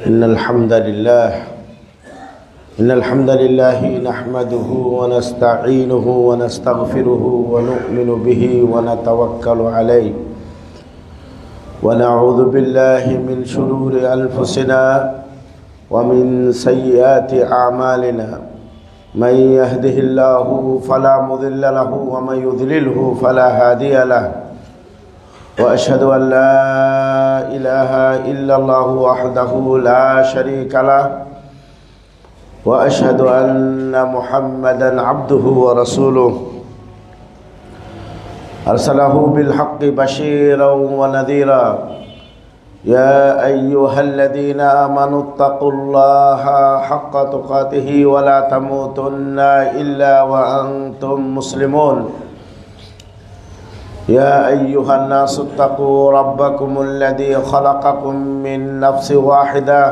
إن الحمد لله نحمده ونستعينه ونستغفره ونؤمن به ونتوكل عليه ونعوذ بالله من شرور أنفسنا ومن سيئات أعمالنا من يهده الله فلا مضل له ومن يضلله فلا هادي له وأشهد أن لا إله إلا الله وحده لا شريك له وأشهد أن محمدا عبده ورسوله أرسله بالحق بشيرا ونذيرا يا أيها الذين آمنوا اتقوا الله حق تقاته ولا تموتن إلا وأنتم مسلمون يا أيها الناس اتقوا ربكم الذي خلقكم من نفس واحدة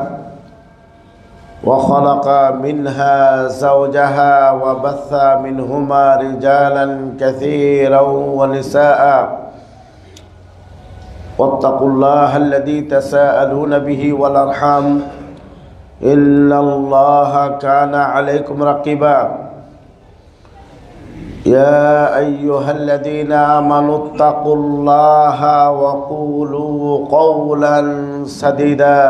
وخلق منها زوجها وبث منهما رجالا كثيرا ونساء واتقوا الله الذي تساءلون به والأرحام إن الله كان عليكم رقيبا يا أيها الذين آمنوا اتقوا الله وقولوا قولا سديدا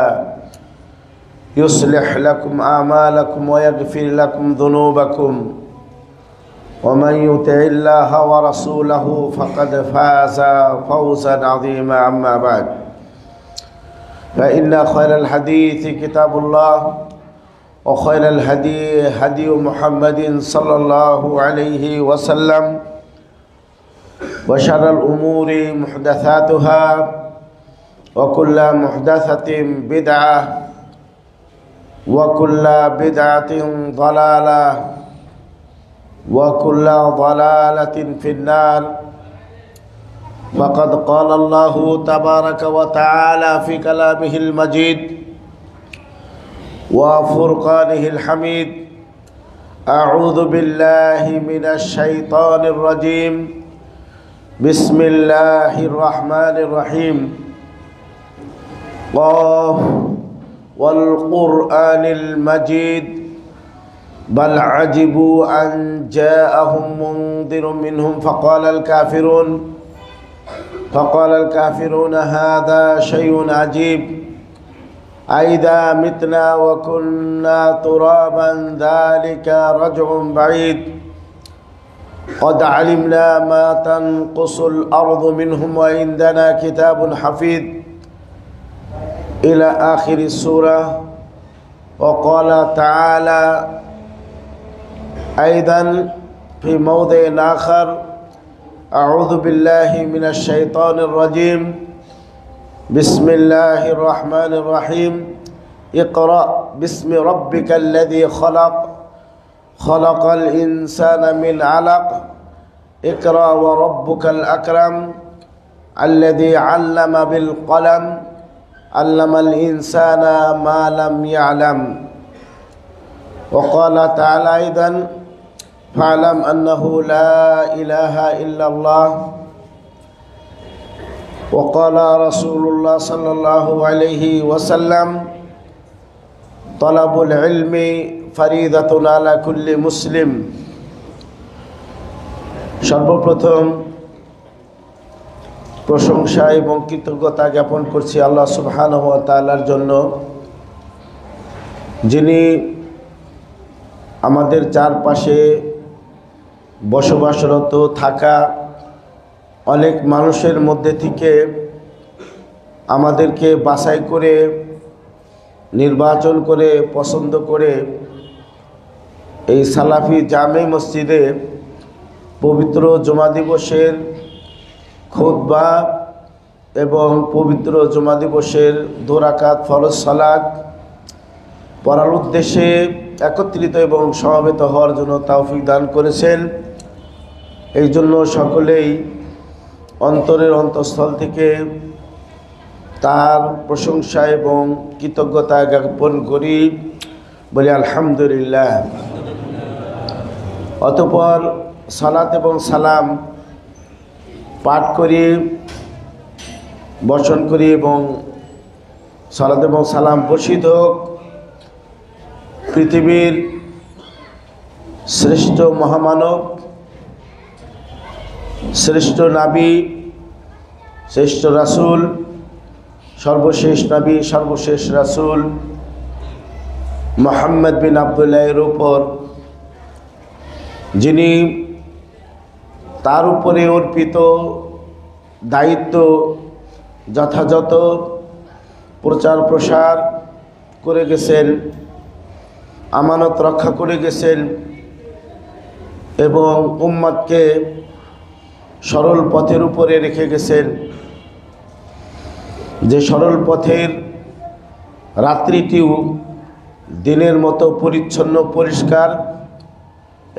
يصلح لكم أعمالكم ويغفر لكم ذنوبكم ومن يطع الله ورسوله فقد فاز فوزا عظيما. أما بعد فإن خير الحديث كتاب الله وخير الهدي هدي محمد صلى الله عليه وسلم وشر الأمور محدثاتها وكل محدثة بدعة وكل بدعة ضلالة وكل ضلالة في النار. فقد قال الله تبارك وتعالى في كلامه المجيد وفرقانه الحميد: أعوذ بالله من الشيطان الرجيم بسم الله الرحمن الرحيم قاف والقرآن المجيد بل عجبوا أن جاءهم منذر منهم فقال الكافرون هذا شيء عجيب أئذا متنا وكنا ترابا ذلك رجع بعيد قد علمنا ما تنقص الأرض منهم وعندنا كتاب حفيظ إلى آخر السورة. وقال تعالى أيضا في موضع آخر: أعوذ بالله من الشيطان الرجيم بسم الله الرحمن الرحيم اقرأ باسم ربك الذي خلق الإنسان من علق اقرأ وربك الأكرم الذي علم بالقلم علم الإنسان ما لم يعلم. وقال تعالى أيضا: فاعلم أنه لا إله إلا الله. وقال رسول الله صلى الله عليه وسلم: طلب العلم فريضة على كل মুসলিম। সর্বপ্রথম প্রশংসা এবং কৃতজ্ঞতা জ্ঞাপন করছি আল্লাহ সুবহানাহু ওয়া তাআলার জন্য, যিনি আমাদের চারপাশে বসবাসরত থাকা অনেক মানুষের মধ্যে থেকে আমাদেরকে বাছাই করে নির্বাচন করে পছন্দ করে এই সালাফি জামে মসজিদে পবিত্র জুমা দিবসের খুতবা এবং পবিত্র জুমা দিবসের 2 রাকাত ফরজ সালাত পড়ার উদ্দেশ্যে একত্রিত এবং সমবেত হওয়ার জন্য তৌফিক দান করেছেন। এই জন্য সকলেই অন্তরের অন্তঃস্থল থেকে তার প্রশংসা এবং কৃতজ্ঞতা জ্ঞাপন করি, বলি আলহামদুলিল্লাহ। অতঃপর সালাত এবং সালাম পাঠ করি, বর্ষণ করি এবং সালাত এবং সালাম বর্ষিত হোক পৃথিবীর শ্রেষ্ঠ মহামানব, শ্রেষ্ঠ নবী, শ্রেষ্ঠ রাসূল, সর্বশেষ নবী, সর্বশেষ রাসূল মুহাম্মদ বিন আবদুল্লাহর উপর, যিনি তার উপরে অর্পিত দায়িত্ব যথাযথ প্রচার প্রসার করে গেছেন, আমানত রক্ষা করে গেছেন এবং উম্মতকে সরল পথের উপরে রেখে গেছেন। যে সরল পথের রাত্রিটিও দিনের মতো পরিচ্ছন্ন পরিষ্কার।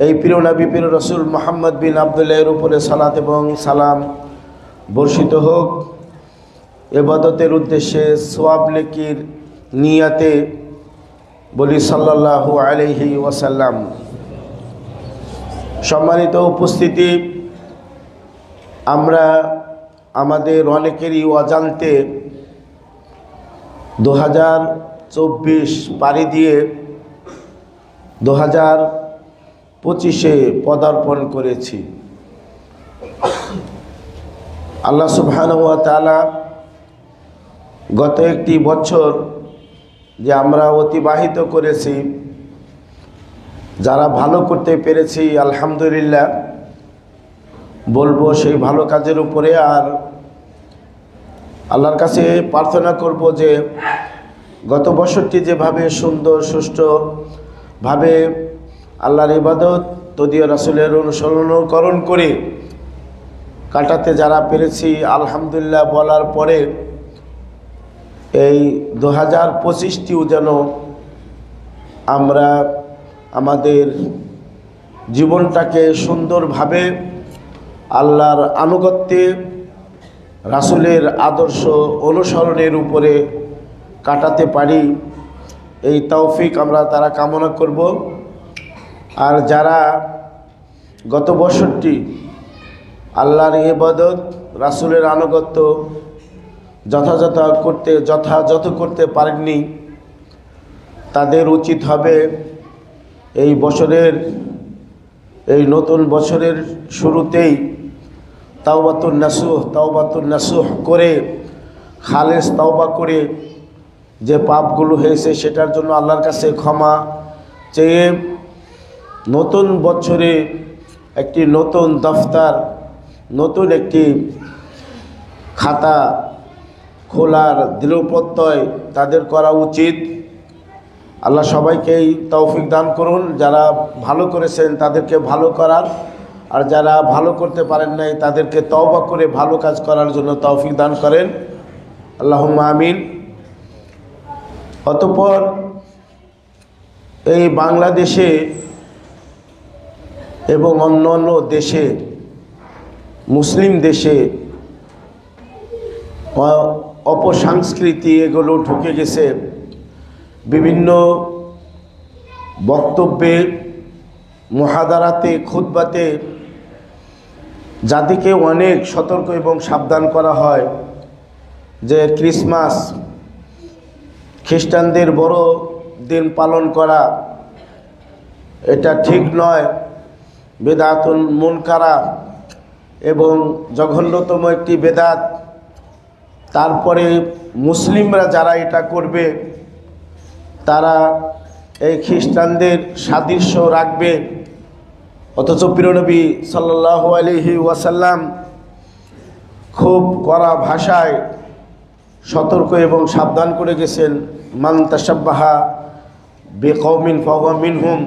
এই প্রিয় নবী প্রিয় রাসূল মুহাম্মদ বিন আবদুল্লাহর উপরে সালাত এবং সালাম বর্ষিত হোক। ইবাদতের উদ্দেশ্যে সওয়াব নেকির নিয়াতে বলি সাল্লাল্লাহু আলাইহি ওয়াসাল্লাম। সম্মানিত উপস্থিতি, আমরা আমাদের অনেকেরই অজান্তে 2024 পাড়ি দিয়ে 2025-এ পদার্পণ করেছি। আল্লাহ সুবহানাহু ওয়া তাআলা গত একটি বছর যে আমরা অতিবাহিত করেছি, যারা ভালো করতে পেরেছি আলহামদুলিল্লাহ বলবো সেই ভালো কাজের উপরে। আর আল্লাহর কাছে প্রার্থনা করব যে গত বছরটি যেভাবে সুন্দর সুষ্ঠুভাবে আল্লাহর ইবাদত তদীয় রাসূলের অনুসরণ করে কাটাতে যারা পেরেছি আলহামদুলিল্লাহ বলার পরে এই 2025টিও যেন আমরা আমাদের জীবনটাকে সুন্দরভাবে আল্লাহর আনুগত্যে রাসূলের আদর্শ অনুসরণের উপরে কাটাতে পারি, এই তৌফিক আমরা তারা কামনা করব। আর যারা গত বছরটি আল্লাহর ইবাদত রাসূলের আনুগত্য যথাযথ করতে পারেননি, তাদের উচিত হবে এই বছরের এই নতুন বছরের শুরুতেই তাওবাতুন নাসুহ করে খালেস তাওবা করে যে পাপগুলো হয়েছে সেটার জন্য আল্লাহর কাছে ক্ষমা চেয়ে নতুন বছরে একটি নতুন দফতর, নতুন একটি খাতা খোলার দৃঢ়প্রত্যয় তাদের করা উচিত। আল্লাহ সবাইকেই তৌফিক দান করুন, যারা ভালো করেছেন তাদেরকে ভালো করার, আর যারা ভালো করতে পারেন নাই তাদেরকে তওবা করে ভালো কাজ করার জন্য তৌফিক দান করেন, আল্লাহুম্মা আমিন। অতঃপর এই বাংলাদেশে এবং অন্য অন্য দেশে, মুসলিম দেশে অপসংস্কৃতি এগুলো ঢুকে গেছে। বিভিন্ন বক্তব্যে, মুহাদারাতে, খুতবাতে জাতিকে অনেক সতর্ক এবং সাবধান করা হয় যে ক্রিসমাস, খ্রিস্টানদের বড় দিন পালন করা এটা ঠিক নয়, বেদাতুন মুনকারা এবং জঘন্যতম একটি বেদাত। তারপরে মুসলিমরা যারা এটা করবে তারা এই খ্রিস্টানদের সাদৃশ্য রাখবে, অথচ প্রিয় নবী সাল্লাল্লাহু আলাইহি ওয়াসাল্লাম খুব কড়া ভাষায় সতর্ক এবং সাবধান করে গেছেন, মান তাশাব্বাহা বিকওমিন ফাহুয়া মিনহুম।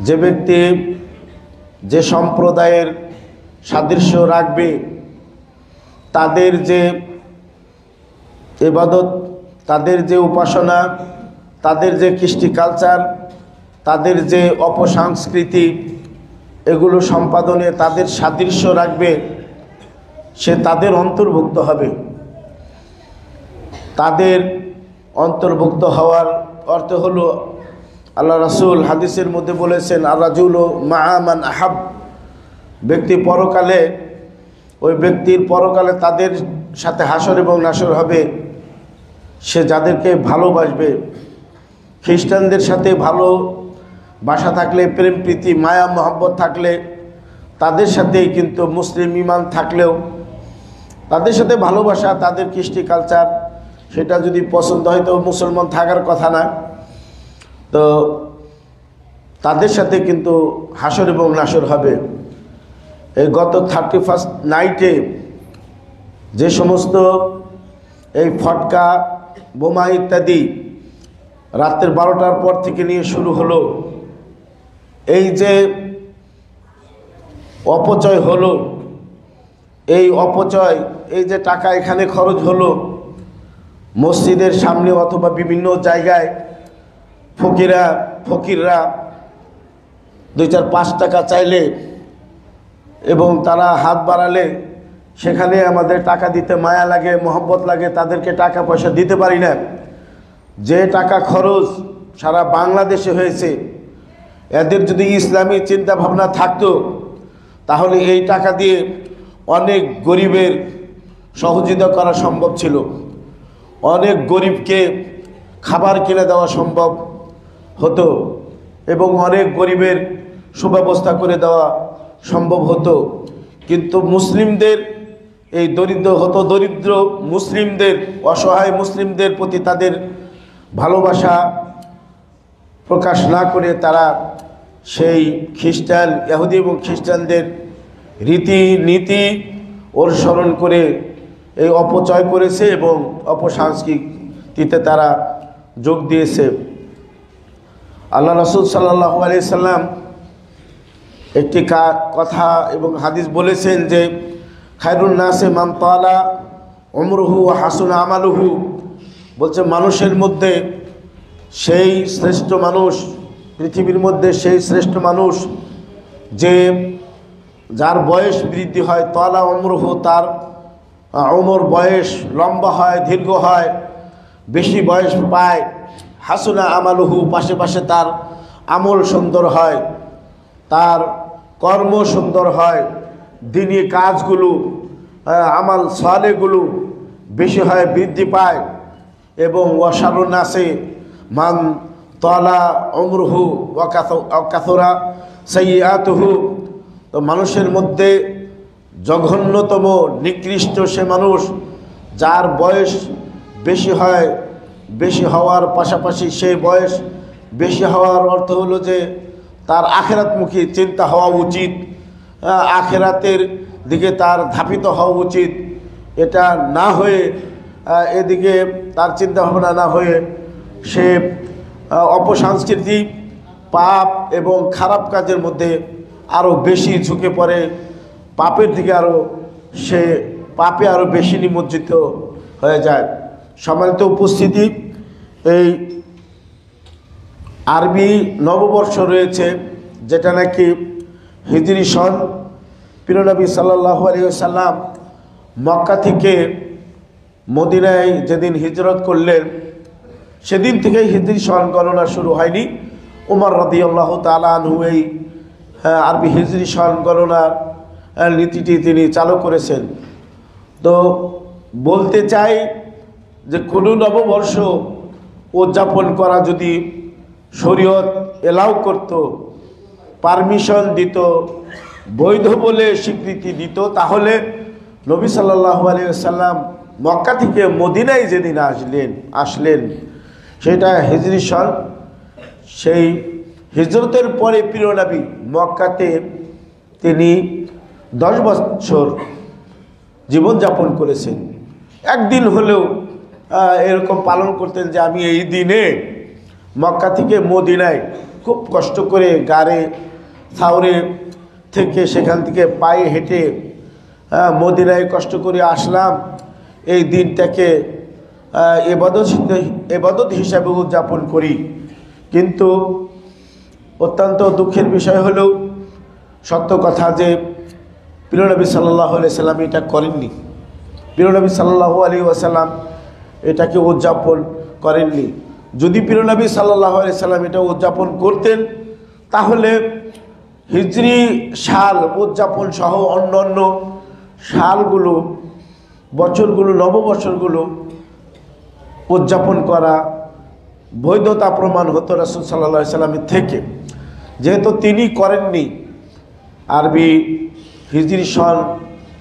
যে ব্যক্তি যে সম্প্রদায়ের সাদৃশ্য রাখবে, তাদের যে ইবাদত, তাদের যে উপাসনা, তাদের যে কৃষ্টি কালচার, তাদের যে অপসংস্কৃতি, এগুলো সম্পাদনে তাদের সাদৃশ্য রাখবে, সে তাদের অন্তর্ভুক্ত হবে। তাদের অন্তর্ভুক্ত হওয়ার অর্থ হলো, আল্লাহ রাসূল হাদিসের মধ্যে বলেছেন, আর-রাজুলু মা'a মান আহাব। ব্যক্তি পরকালে, ওই ব্যক্তির পরকালে তাদের সাথে হাসর এবং নাসর হবে, সে যাদেরকে ভালোবাসবে, খ্রিস্টানদের সাথে ভালোবাসা থাকলে, প্রেম প্রীতি মায়া মহব্বত থাকলে, তাদের সাথেই কিন্তু মুসলিম ইমান থাকলেও তাদের সাথে ভালোবাসা, তাদের কৃষ্টি কালচার সেটা যদি পছন্দ হয় তো মুসলমান থাকার কথা না। তো তাদের সাথে কিন্তু হাসর এবং নাসর হবে। এই গত 31 নাইটে যে সমস্ত এই ফটকা বোমা ইত্যাদি রাতের 12টার পর থেকে নিয়ে শুরু হলো, এই যে অপচয় হলো, এই অপচয়, এই যে টাকা এখানে খরচ হলো, মসজিদের সামনে অথবা বিভিন্ন জায়গায় ফকিররা 2-4-5 টাকা চাইলে এবং তারা হাত বাড়ালে সেখানে আমাদের টাকা দিতে মায়া লাগে, মহব্বত লাগে, তাদেরকে টাকা পয়সা দিতে পারি না। যে টাকা খরচ সারা বাংলাদেশে হয়েছে, এদের যদি ইসলামী চিন্তা ভাবনা থাকতো তাহলে এই টাকা দিয়ে অনেক গরিবের সহযোগিতা করা সম্ভব ছিল, অনেক গরিবকে খাবার কিনে দেওয়া সম্ভব হতো এবং অনেক গরিবের সুব্যবস্থা করে দেওয়া সম্ভব হতো। কিন্তু মুসলিমদের এই দরিদ্র মুসলিমদের, অসহায় মুসলিমদের প্রতি তাদের ভালোবাসা প্রকাশ না করে তারা সেই খ্রিস্টান, ইহুদি এবং খ্রিস্টানদের রীতিনীতি অনুসরণ করে এই অপচয় করেছে এবং অপসংস্কৃতিতে তারা যোগ দিয়েছে। আল্লাহ রাসূল সাল্লাল্লাহু আলাইহি সাল্লাম একটি কথা এবং হাদিস বলেছেন যে খায়রুন নাসে মান তালা উমরুহু ওয়া হাসুনা আমালুহু, বলছে মানুষের মধ্যে সেই শ্রেষ্ঠ মানুষ, পৃথিবীর মধ্যে সেই শ্রেষ্ঠ মানুষ যার বয়স বৃদ্ধি হয়, তালা উমরুহু, তার উমর বয়স লম্বা হয়, দীর্ঘ হয়, বেশি বয়স পায়, হাসুনা আমালুহু, পাশে পাশে তার আমল সুন্দর হয়, তার কর্ম সুন্দর হয়, দিনী কাজগুলো আমাল সালেহগুলো বেশি হয়, বৃদ্ধি পায়। এবং ওয়াশারুন নাসে মান তালা উমরুহু ওয়া কাসুরা সাইয়্যাতুহু, তো মানুষের মধ্যে জঘন্যতম নিকৃষ্ট সে মানুষ যার বয়স বেশি হয়। বেশি হওয়ার পাশাপাশি সেই বয়স বেশি হওয়ার অর্থ হলো যে তার আখেরাতমুখী চিন্তা হওয়া উচিত, আখেরাতের দিকে তার ধাবিত হওয়া উচিত। এটা না হয়ে, এদিকে তার চিন্তা ভাবনা না হয়ে সে অপসংস্কৃতি, পাপ এবং খারাপ কাজের মধ্যে আরও বেশি ঝুঁকে পড়ে, পাপের দিকে সে পাপে আরও বেশি নিমজ্জিত হয়ে যায়। সম্মানিত উপস্থিতি, এই আরবি নববর্ষ রয়েছে যেটা নাকি হিজরি সন, প্রিয় নবী সাল্লাল্লাহু আলাইহি ওয়াসাল্লাম মক্কা থেকে মদিনায় যেদিন হিজরত করলেন সেদিন থেকেই হিজরি সন গণনা শুরু হয়নি। ওমর রাদিয়াল্লাহু তাআলা আনহু এই আরবি হিজরি সন গণনার নীতিটি তিনি চালু করেছেন। তো বলতে চাই যে কোনো নববর্ষ উদযাপন করা যদি শরীয়ত এলাও করত, পারমিশন দিত, বৈধ বলে স্বীকৃতি দিত, তাহলে নবী সাল্লাল্লাহু আলাইহি ওয়াসাল্লাম মক্কা থেকে মদিনায় যেদিন আসলেন সেটা হিজরি সন। সেই হিজরতের পরে প্রিয় নবী মক্কাতে তিনি 10 বছর জীবনযাপন করেছেন। একদিন হলেও এরকম পালন করতেন যে আমি এই দিনে মক্কা থেকে মদিনায় খুব কষ্ট করে গাড়ে ছাউরে থেকে সেখান থেকে পায়ে হেঁটে মদিনায় কষ্ট করে আসলাম, এই দিনটাকে ইবাদত হিসাবে উদযাপন করি। কিন্তু অত্যন্ত দুঃখের বিষয় হলেও সত্য কথা যে প্রিয় নবী সাল্লাল্লাহু আলাইহি সাল্লাম এটা করেননি। প্রিয় নবী সাল্লাল্লাহু আলাইহি ওয়াসাল্লাম এটাকে উদযাপন করেননি। যদি প্রিয় নবী সাল্লাল্লাহু আলাইহি সাল্লাম এটা উদযাপন করতেন তাহলে হিজরি সাল উদযাপন সহ অন্যান্য সালগুলো, বছরগুলো, নববর্ষগুলো উদযাপন করা বৈধতা প্রমাণ হতো রাসূল সাল্লাল্লাহু আলাইহি সাল্লামের থেকে। যেহেতু তিনি করেননি আরবি হিজরি সন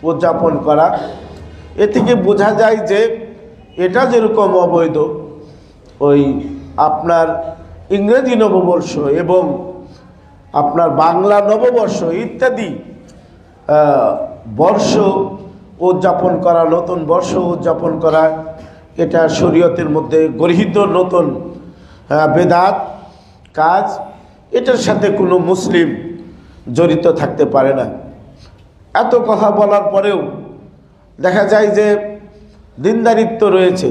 উদযাপন করা, এ থেকে বোঝা যায় যে এটা যেরকম অবৈধ, ওই আপনার ইংরেজি নববর্ষ এবং আপনার বাংলা নববর্ষ ইত্যাদি বর্ষ উদযাপন করা, নতুন বর্ষ উদযাপন করা, এটা শরীয়তের মধ্যে গৃহীত নতুন বেদাত কাজ। এটার সাথে কোনো মুসলিম জড়িত থাকতে পারে না। এত কথা বলার পরেও দেখা যায় যে দিনদারিত্ব রয়েছে,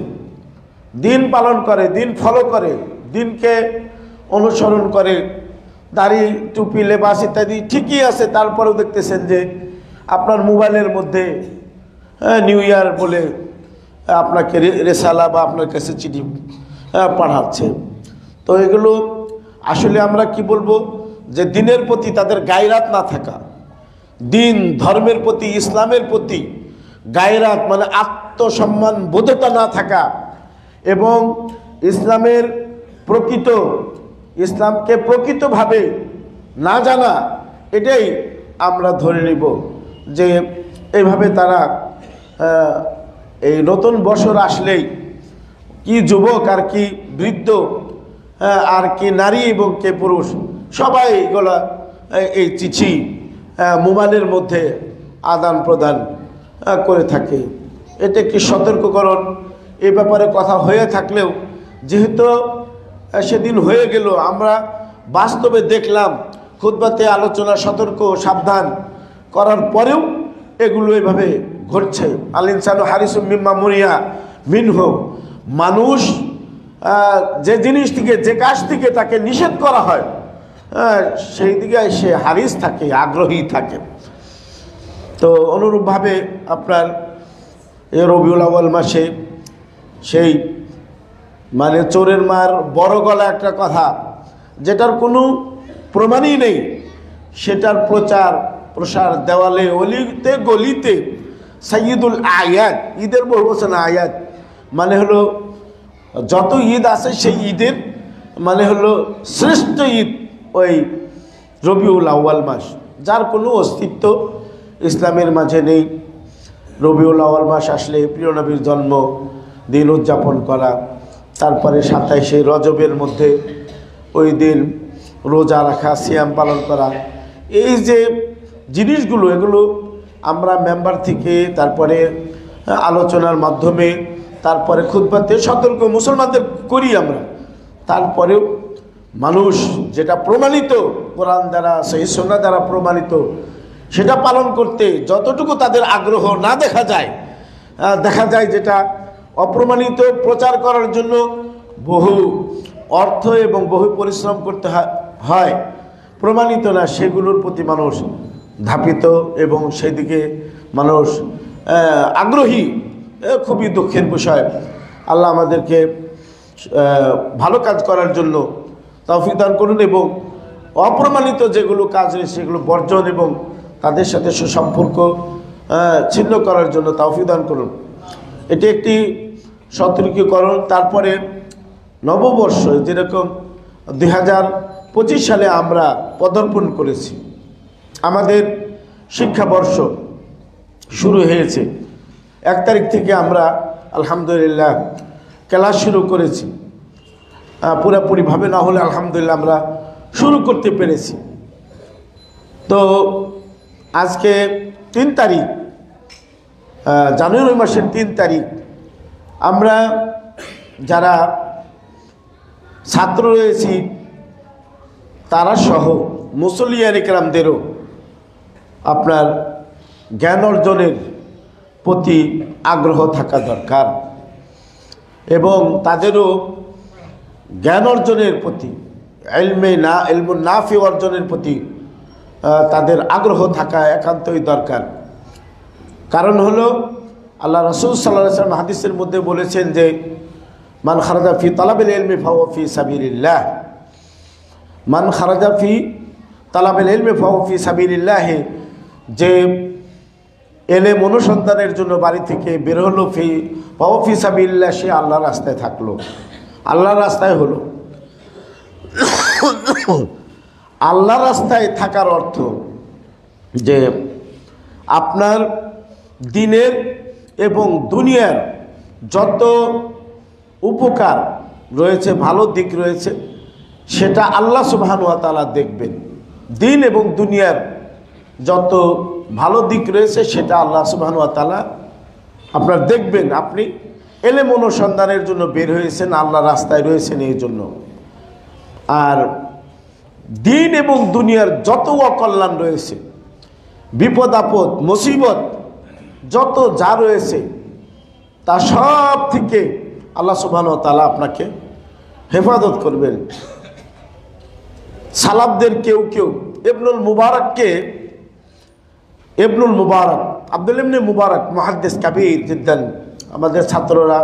দিন পালন করে, দিন ফলো করে, দিনকে অনুসরণ করে, দাড়ি টুপি লেবাস ইত্যাদি ঠিকই আছে। তারপরেও দেখতেছেন যে আপনার মোবাইলের মধ্যে নিউ ইয়ার বলে আপনাকে রেসালা বা আপনার কাছে চিঠি পাঠাচ্ছে। তো এগুলো আসলে আমরা কি বলবো, যে দিনের প্রতি তাদের গায়রাত না থাকা, দিন ধর্মের প্রতি, ইসলামের প্রতি গায়রাত মানে আত্মসম্মান বোধতা না থাকা এবং ইসলামকে প্রকৃতভাবে না জানা, এটাই আমরা ধরে নিব যে এইভাবে তারা এই নতুন বছর আসলেই কি যুবক আর কি বৃদ্ধ আর কি নারী এবং কে পুরুষ সবাই এগুলো এই চিঠি মোবাইলের মধ্যে আদান প্রদান করে থাকে। এটা একটি সতর্ককরণ। এ ব্যাপারে কথা হয়ে থাকলেও যেহেতু সেদিন হয়ে গেল, আমরা বাস্তবে দেখলাম, খুতবাতে আলোচনা সতর্ক সাবধান করার পরেও এগুলো এভাবে ঘটছে। আল ইনসানু হারিসুম মিম্মা মুরিয়া মিনহু, মানুষ যে জিনিস থেকে, যে কাজ থেকে তাকে নিষেধ করা হয় সেই দিকে সে হারিস থাকে, আগ্রহী থাকে। তো অনুরূপভাবে আপনার রবিউল আউয়াল মাসে সেই মানে চোরের মার বড় গলা একটা কথা, যেটার কোনো প্রমাণই নেই, সেটার প্রচার প্রসার দেওয়ালে অলিতে গলিতে সাইয়্যিদুল আয়াত, ঈদের বহুবচন আয়াত মানে হলো যত ঈদ আছে সেই ঈদের মানে হলো শ্রেষ্ঠ ঈদ ওই রবিউল আউয়াল মাস, যার কোনো অস্তিত্ব ইসলামের মাঝে নেই। রবিউল আউয়াল মাস আসলে প্রিয় নবীর জন্ম দিন উদযাপন করা, তারপরে 27শে রজবের মধ্যে ওই দিন রোজা রাখা, সিয়াম পালন করা, এই যে জিনিসগুলো এগুলো আমরা মেম্বার থেকে, তারপরে আলোচনার মাধ্যমে, তারপরে খুতবাতে সতর্ক মুসলমানদের করি আমরা। তারপরেও মানুষ যেটা প্রমাণিত কোরআন দ্বারা, সহিহ সুন্নাহ দ্বারা প্রমাণিত, সেটা পালন করতে যতটুকু তাদের আগ্রহ না দেখা যায় যেটা অপ্রমাণিত প্রচার করার জন্য বহু অর্থ এবং বহু পরিশ্রম করতে হয়, প্রমাণিত না সেগুলোর প্রতি মানুষ ধাপিত এবং সেদিকে মানুষ আগ্রহী। খুবই দুঃখের বিষয়। আল্লাহ আমাদেরকে ভালো কাজ করার জন্য তৌফিক দান করুন এবং অপ্রমাণিত যেগুলো কাজ রয়েছে সেগুলো বর্জন এবং তাদের সাথে সুসম্পর্ক ছিন্ন করার জন্য তৌফিক দান করুন। এটি একটি সতর্কীকরণ। তারপরে নববর্ষ যেরকম 2025 সালে আমরা পদার্পণ করেছি, আমাদের শিক্ষাবর্ষ শুরু হয়েছে 1 তারিখ থেকে আমরা আলহামদুলিল্লাহ ক্লাস শুরু করেছি। পুরোপুরিভাবে না হলে আলহামদুলিল্লাহ আমরা শুরু করতে পেরেছি। তো আজকে 3 তারিখ, জানুয়ারি মাসের 3 তারিখ, আমরা যারা ছাত্র রয়েছি তারা সহ মুসল্লিয়ান ইকরামদেরও আপনার জ্ঞান অর্জনের প্রতি আগ্রহ থাকা দরকার এবং তাদেরও জ্ঞান অর্জনের প্রতি, ইলমুন নাফি অর্জনের প্রতি তাদের আগ্রহ থাকা একান্তই দরকার। কারণ হলো আল্লাহ রাসূল সাল্লাল্লাহু আলাইহি ওয়াসাল্লাম হাদিসের মধ্যে বলেছেন যে মান খারাজা ফি তালাবিল ইলমি ফাহুয়া ফি সাবিলিল্লাহ, মান খারাজা ফি তালাবিল ইলমি ফাহুয়া ফি সাবিলিল্লাহ, যে এলেম অনুসন্ধানের জন্য বাড়ি থেকে বের হলো ফি সাবিলিল্লাহ, সে আল্লাহর রাস্তায় থাকলো। আল্লাহর রাস্তায় হলো আল্লাহর রাস্তায় থাকার অর্থ যে আপনার দিনের এবং দুনিয়ার যত উপকার রয়েছে, ভালো দিক রয়েছে, সেটা আল্লাহ সুবহানাহু ওয়া তাআলা দেখবেন। দিন এবং দুনিয়ার যত ভালো দিক রয়েছে সেটা আল্লাহ সুবহানাহু ওয়া তাআলা আপনার দেখবেন। আপনি এলেম অনুসন্ধানের জন্য বের হয়েছেন, আল্লাহর রাস্তায় রয়েছেন এই জন্য। আর দিন এবং দুনিয়ার যত অকল্যাণ রয়েছে, বিপদ আপদ মুসিবত যত যা রয়েছে, তা সব থেকে আল্লাহ সুবহানাহু ওয়া তাআলা আপনাকে হেফাজত করবেন। সালাফদের কেউ কেউ ইবনুল মুবারক আব্দুল্লাহ ইবনে মুবারক মুহাদ্দিস কাবীর জিদ্দান, আমাদের ছাত্ররা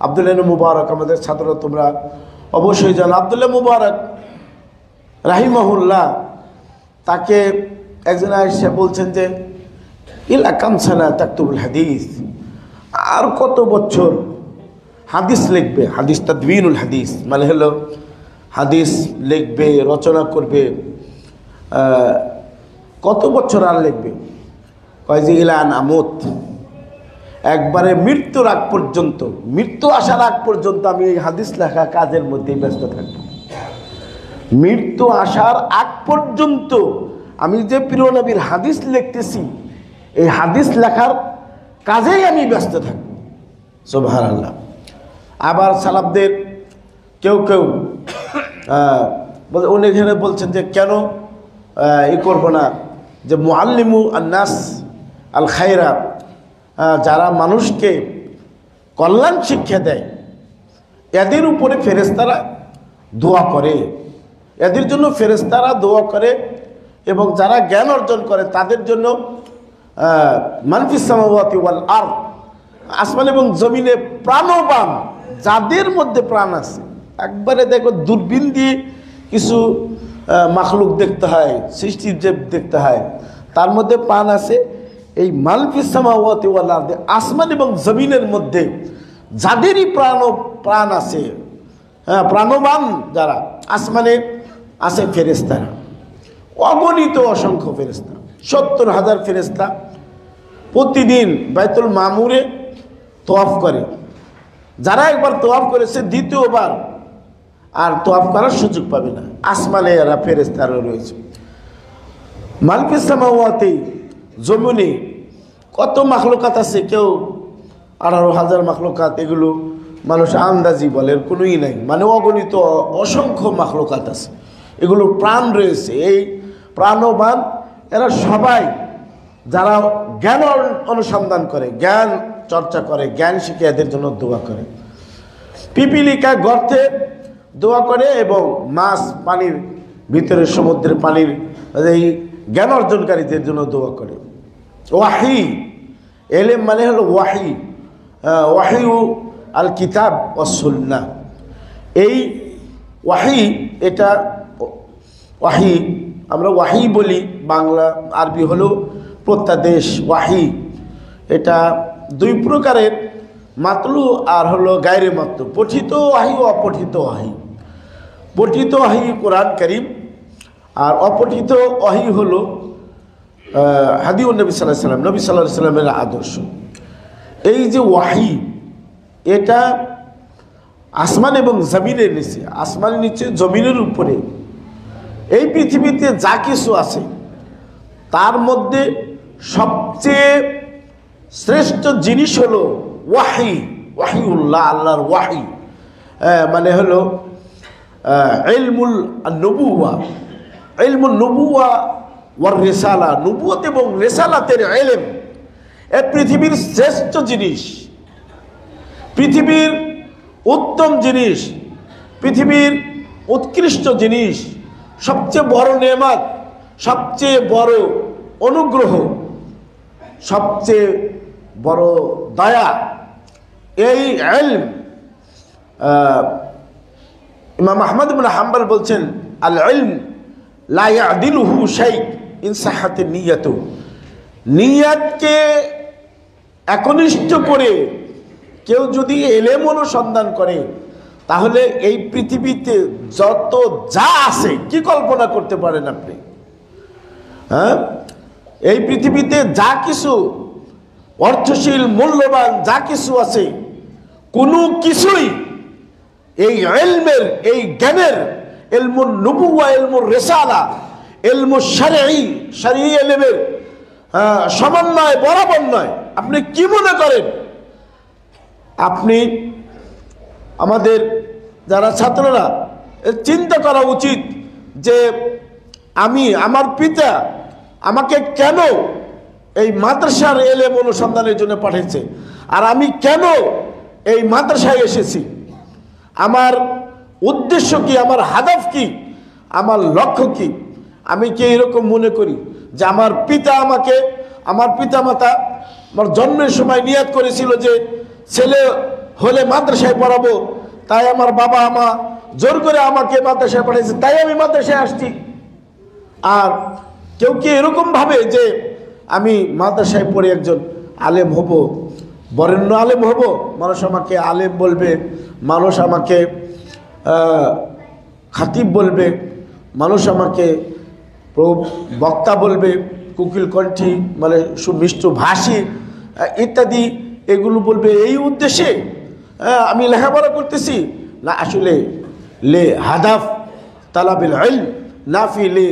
আব্দুল্লাহ ইবনে মুবারক, আমাদের ছাত্ররা তোমরা অবশ্যই জানো। আব্দুল্লাহ মুবারক রাহিমাহুল্লাহ, তাকে একজন এসে বলছেন যে ইলা কাম সানা তাকতুবুল হাদিস, আর কত বছর হাদিস লিখবে? হাদিস তাদবিনুল হাদিস মানে হলো হাদিস লিখবে, রচনা করবে, কত বছর আর লিখবে? কয় যে ইলান আমুত, একবারে মৃত্যুর আগ পর্যন্ত, মৃত্যু আসার আগ পর্যন্ত আমি এই হাদিস লেখা কাজের মধ্যেই ব্যস্ত থাকব। মৃত্যু আসার আগ পর্যন্ত আমি যে প্রিয় নবীর হাদিস লিখতেছি, এই হাদিস লেখার কাজেই আমি ব্যস্ত থাকব। সুবহানাল্লাহ। আবার সালাফদের কেউ কেউ উনি এখানে বলছেন যে কেন করবো না, যে মুআল্লিমু আন-নাস আল খায়রা, যারা মানুষকে কল্যাণ শিক্ষা দেয়, এদের উপরে ফেরেশতারা দোয়া করে, এদের জন্য ফেরেশতারা দোয়া করে, এবং যারা জ্ঞান অর্জন করে তাদের জন্য মান ফিস সামাওয়াতি ওয়াল আরদ, আসমান এবং জমিনে প্রাণবান যাদের মধ্যে প্রাণ আছে, একবারে দেখো দূরবীন দিয়ে কিছু মাখলুক দেখতে হয়, সৃষ্টির যে দেখতে হয়, তার মধ্যে প্রাণ আছে। এই মান ফিস সামাওয়াতি ওয়াল আরদ, আসমান এবং জমিনের মধ্যে যাদেরই প্রাণ আছে, হ্যাঁ, প্রাণবান যারা, আসমানে আছে ফেরেশতারা, অগণিত অসংখ্য ফেরেশতা, 70,000 ফেরেশতা প্রতিদিন বাইতুল মামুরে তওয়াফ করে। যারা একবার তওয়াফ করেছে দ্বিতীয়বার আর তওয়াফ করার সুযোগ পাবে না। আসমানে এরা ফেরেশতারা রয়েছে। মান ফিস সামাওয়াতি, জমিনে কত মাখলুকাত আছে, কেউ 18,000 মাখলুকাত, এগুলো মানুষ আন্দাজি বলে, এর কোনোই নাই, মানে অগণিত অসংখ্য মাখলুকাত আছে, এগুলো প্রাণ রয়েছে। এই প্রাণবান এরা সবাই যারা জ্ঞান অনুসন্ধান করে, জ্ঞান চর্চা করে, জ্ঞান শিখে, এদের জন্য দোয়া করে। পিপিলিকা গর্তে দোয়া করে, এবং মাছ পানির ভিতরে, সমুদ্রের পানির এই জ্ঞান অর্জনকারীদের জন্য দোয়া করে। ওয়াহি, এলেম মানে হলো ওয়াহি, ওয়াহিউ আল কিতাব ওয়াস সুন্নাহ। এই ওয়াহি, এটা ওয়াহি আমরা ওয়াহি বলি, বাংলা আরবি হলো প্রত্যাদেশ। ওয়াহি এটা দুই প্রকারের, মাতলু আর হলো গায়রে মাতলু, পঠিত ওয়াহি ও অপঠিত ওয়াহি। পঠিত ওয়াহি কোরআন কারীম, আর অপঠিত ওয়াহি হলো হাদিউন নবী সাল্লাল্লাহু আলাইহি সাল্লাম, নবী সাল্লাল্লাহু আলাইহি সাল্লামের আদর্শ। এই যে ওয়াহি, এটা আসমান এবং জমিনের নিচে, আসমানের নিচে জমিনের উপরে, এই পৃথিবীতে যা কিছু আছে তার মধ্যে সবচেয়ে শ্রেষ্ঠ জিনিস হলো ওয়াহি, ওয়াহিউল্লাহ, আল্লাহর ওয়াহি, মানে হলো ইলমুল নবুওয়া, ইলমুন নবুওয়া ওয়ার রিসালা, নবুয়ত এবং রিসালাতের ইলম, এই পৃথিবীর শ্রেষ্ঠ জিনিস, পৃথিবীর উত্তম জিনিস, পৃথিবীর উৎকৃষ্ট জিনিস, সবচেয়ে বড় নেয়ামত, সবচেয়ে বড় অনুগ্রহ, সবচেয়ে বড় দয়া, এই ইলম। ইমাম আহমদ ইবনে হাম্বল বলছেন, আল ইলম লা ইয়াদিলুহু শাই ইন সাহাতে নিয়াতু, নিয়াতকে একনিষ্ঠ করে কেউ যদি এলেম অনুসন্ধান করে তাহলে এই পৃথিবীতে যত যা আছে কি কল্পনা করতে পারেন আপনি? হ্যাঁ, এই পৃথিবীতে যা কিছু অর্থশীল মূল্যবান যা কিছু আছে কোনো কিছুই এই ইলমের, এই জ্ঞানের, ইলমুন নুবুওয়া, ইলমুর রিসালা, ইলমুশ শারঈ, শরঈ ইলমের সমন্বয় বরাবর নয়। আপনি কি মনে করেন? আপনি আমাদের যারা ছাত্ররা চিন্তা করা উচিত যে আমার পিতা আমাকে কেন এই মাদ্রাসার ইলম অনুসন্ধানের জন্য পাঠিয়েছে, আর আমি কেন এই মাদ্রাসায় এসেছি, আমার উদ্দেশ্য কি, আমার হাদাফ কি, আমার লক্ষ্য কি? আমি কি এরকম মনে করি যে আমার পিতামাতা আমার জন্মের সময় নিয়ত করেছিল যে ছেলে হলে মাদ্রাসায় পড়াবো, তাই আমার বাবা মা জোর করে আমাকে মাদ্রাসায় পাঠিয়েছে, তাই আমি মাদ্রাসায় আসছি? আর কেউ কি এরকম ভাবে যে আমি মাদ্রাসায় পড়ে একজন আলেম হব, বরেণ্য আলেম হব, মানুষ আমাকে আলেম বলবে, মানুষ আমাকে খাতিব বলবে, মানুষ আমাকে বক্তা বলবে, কুকিল কণ্ঠী মানে সুমিষ্ট ভাষী ইত্যাদি এগুলো বলবে, এই উদ্দেশ্যে আমি লেখাপড়া করতেছি? না, আসলে লে হাদাফ তালাবিল ইলম নাফি লে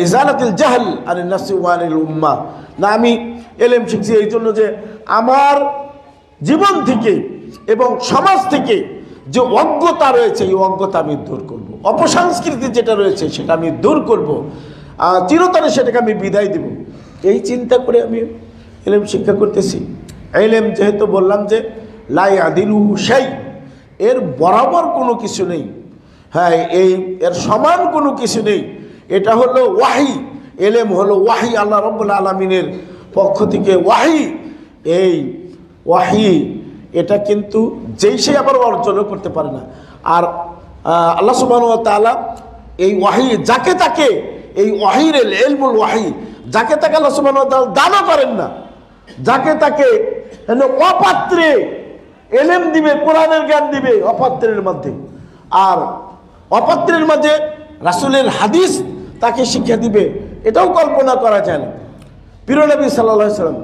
ইজালাতিল জাহল আনিন নাফসি ওয়া আনিল উম্মাহ। না, আমি এলেম শিখছি এই জন্য যে আমার জীবন থেকে এবং সমাজ থেকে যে অজ্ঞতা রয়েছে এই অজ্ঞতা আমি দূর করব, অপসংস্কৃতি যেটা রয়েছে সেটা আমি দূর করব, চিরতরে সেটাকে আমি বিদায় দেব, এই চিন্তা করে আমি এলেম শিক্ষা করতেছি। এলেম যেহেতু বললাম যে লা ইয়াদিলুহু শাই, এর বরাবর কোনো কিছু নেই, হ্যাঁ এর সমান কোনো কিছু নেই। এটা হলো ওয়াহি, এলেম হলো ওয়াহি, আল্লাহ রাব্বুল আলামিনের পক্ষ থেকে ওয়াহি। এই ওয়াহি এটা কিন্তু যেই সে আবার অর্জনও করতে পারে না। আর আল্লাহ সুবহানাহু ওয়া তাআলা এই ওয়াহি যাকে তাকে, এই ওয়াহির ইলমুল ওয়াহি যাকে তাকে আল্লাহ সুবহানাহু ওয়া তাআলা দানও করেন না, যাকে তাকে অপাত্রে এলেম দিবে, কোরআনের জ্ঞান দিবে অপাত্রের মধ্যে, আর অপাত্রের মাঝে রাসূলের হাদিস তাকে শিক্ষা দিবে, এটাও কল্পনা করা যায় না। প্রিয় নবী সাল্লাল্লাহু আলাইহি সাল্লাম,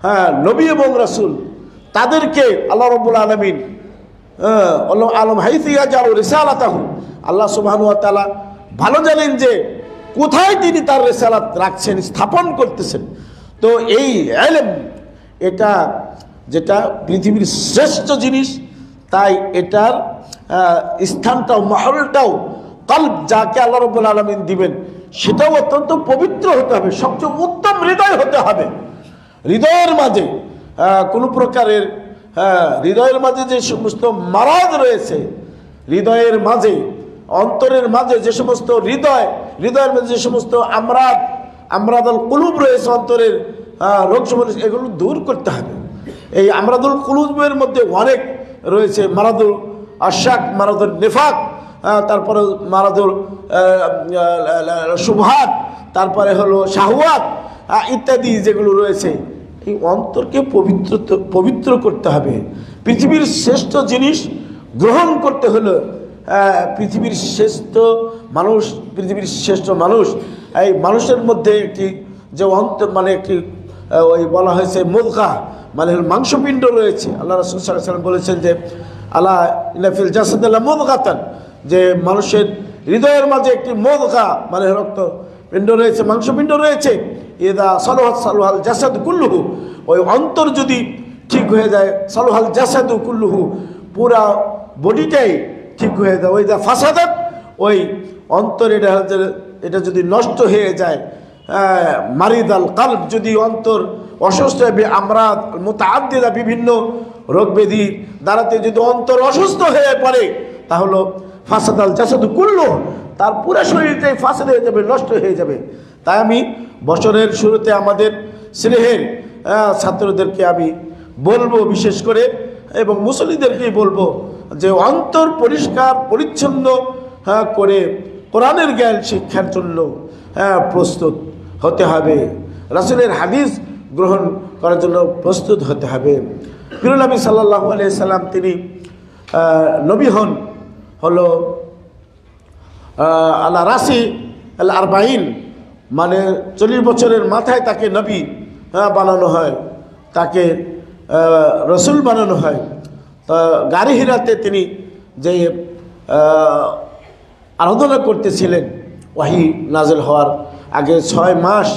হ্যাঁ নবী এবং রাসূল, তাদেরকে আল্লাহ রাব্বুল আলামিন আলম হাইসিয়া যাও রিসালাতাহু, আল্লাহ সুবহানাহু ওয়া তাআলা ভালো জানেন যে কোথায় তিনি তার রিসালাত রাখছেন, স্থাপন করতেছেন। তো এই ইলম এটা যেটা পৃথিবীর শ্রেষ্ঠ জিনিস, তাই এটার স্থানটাও মহলটাও কলব যাকে আল্লাহ রাব্বুল আলামিন দিবেন সেটাও অত্যন্ত পবিত্র হতে হবে, সবচেয়ে উত্তম হৃদয় হতে হবে। হৃদয়ের মাঝে কোনো প্রকারের হৃদয়ের মাঝে যে সমস্ত মারাজ রয়েছে, হৃদয়ের মাঝে অন্তরের মাঝে যে সমস্ত হৃদয়ের মাঝে যে সমস্ত আমরাদুল কুলুব রয়েছে, অন্তরের রোগ সমস্যা, এগুলো দূর করতে হবে। এই আমরাদুল কুলুবের মধ্যে অনেক রয়েছে, মারাদুল আশাক, মারাদুল নিফাক, তারপরে মারাদুল শুবহাত, তারপরে হলো শাহওয়াত ইত্যাদি যেগুলো রয়েছে। এই অন্তরকে পবিত্র করতে হবে। পৃথিবীর শ্রেষ্ঠ জিনিস গ্রহণ করতে হলো পৃথিবীর শ্রেষ্ঠ মানুষ, এই মানুষের মধ্যে একটি যে অন্তর মানে একটি ওই বলা হয়েছে মুদগা, মানে মাংসপিণ্ড রয়েছে। আল্লাহ রাসূল সাল্লাল্লাহু আলাইহি ওয়াসাল্লাম বলেছেন যে আলা ইন্না ফিল জাসাদি লামুদগাতান, যে মানুষের হৃদয়ের মাঝে একটি মুদগা মানে রক্ত পিণ্ড রয়েছে, মাংসপিণ্ড রয়েছে। ইদা সালাহাত সালাহাল জাসাদু কুল্লুহু, ওই অন্তর যদি ঠিক হয়ে যায়, সালাহাল জাসাদু কুল্লুহু, পুরা বডিটাই ঠিক হয়ে যায়। ওই যা ফাসাদাত, ওই অন্তর এটা যদি নষ্ট হয়ে যায়, মারিদাল কালব, যদি অন্তর অসুস্থ হবে, আমরাদ মুতাআদ্দিদা, বিভিন্ন রোগ ব্যাধি দ্বারাতে যদি অন্তর অসুস্থ হয়ে পড়ে, তাহলে ফাসাদাল জাসাদু কুল্লু, তার পুরো শরীরটাই ফাসাদ হয়ে যাবে, নষ্ট হয়ে যাবে। তাই আমি বছরের শুরুতে আমাদের স্নেহের ছাত্রদেরকে আমি বলবো, বিশেষ করে এবং মুসল্লিদেরকেই বলবো যে অন্তর পরিষ্কার পরিচ্ছন্ন করে কোরআনের জ্ঞান শিক্ষার জন্য প্রস্তুত হতে হবে, রাসূলের হাদিস গ্রহণ করার জন্য প্রস্তুত হতে হবে। প্রিয় নবী সাল্লাল্লাহু আলাইহি সাল্লাম তিনি নবী হন হলো আলা রাসি আল আরবাইন, মানে 40 বছরের মাথায় তাকে নবী বানানো হয়, তাকে রসুল বানানো হয়। তা গারি হিরাতে তিনি যে আরাধনা করতেছিলেন, ওয়াহি নাজিল হওয়ার আগে 6 মাস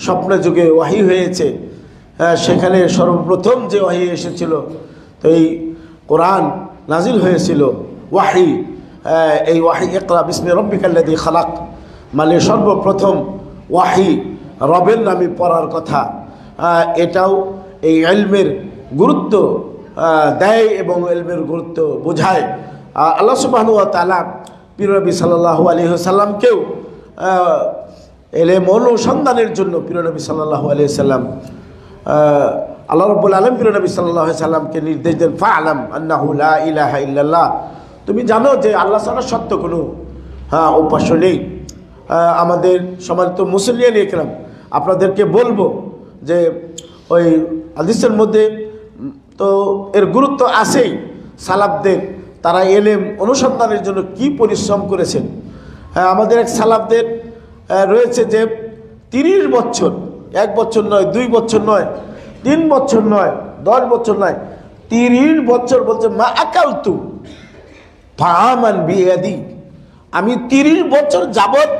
স্বপ্নে যুগে ওয়াহি হয়েছে। সেখানে সর্বপ্রথম যে ওয়াহি এসেছিল, তো এই কোরআন নাজিল হয়েছিল ওয়াহি। এই ওয়াহি ইকরা বিসমি রব্বিকাল্লাযী খালাক, মানে সর্বপ্রথম ওয়াহি রবের নামে পড়ার কথা। এটাও এই ইলমের গুরুত্ব দেয় এবং ইলমের গুরুত্ব বোঝায়। আল্লাহ সুবহানাহু ওয়া তাআলা প্রিয় নবী সাল্লাল্লাহু আলাইহি ওয়াসাল্লামকেও ইলম অনুসন্ধানের জন্য প্রিয় নবী সাল্লাল্লাহু আলাইহি ওয়াসাল্লাম আল্লাহ রাব্বুল আলামিন প্রিয় নবী সাল্লাল্লাহু আলাইহি ওয়াসাল্লামকে নির্দেশ দেন, ফা'লাম আন্নাহু লা ইলাহা ইল্লাল্লাহ, তুমি জানো যে আল্লাহ ছাড়া সত্য কোনো উপাস্য নেই। আমাদের সম্মানিত মুসলিয়ান ইকরাম, আপনাদেরকে বলবো যে ওই হাদিসের মধ্যে তো এর গুরুত্ব আছেই। সালাফদের তারা ইলম অনুসন্ধানের জন্য কি পরিশ্রম করেছেন। আমাদের এক সালাফদের রয়েছে যে 30 বছর, 1 বছর নয়, 2 বছর নয়, 3 বছর নয়, 10 বছর নয়, 30 বছর বলছে মা আকালতু ফাআমান বিয়াদি, আমি 30 বছর যাবত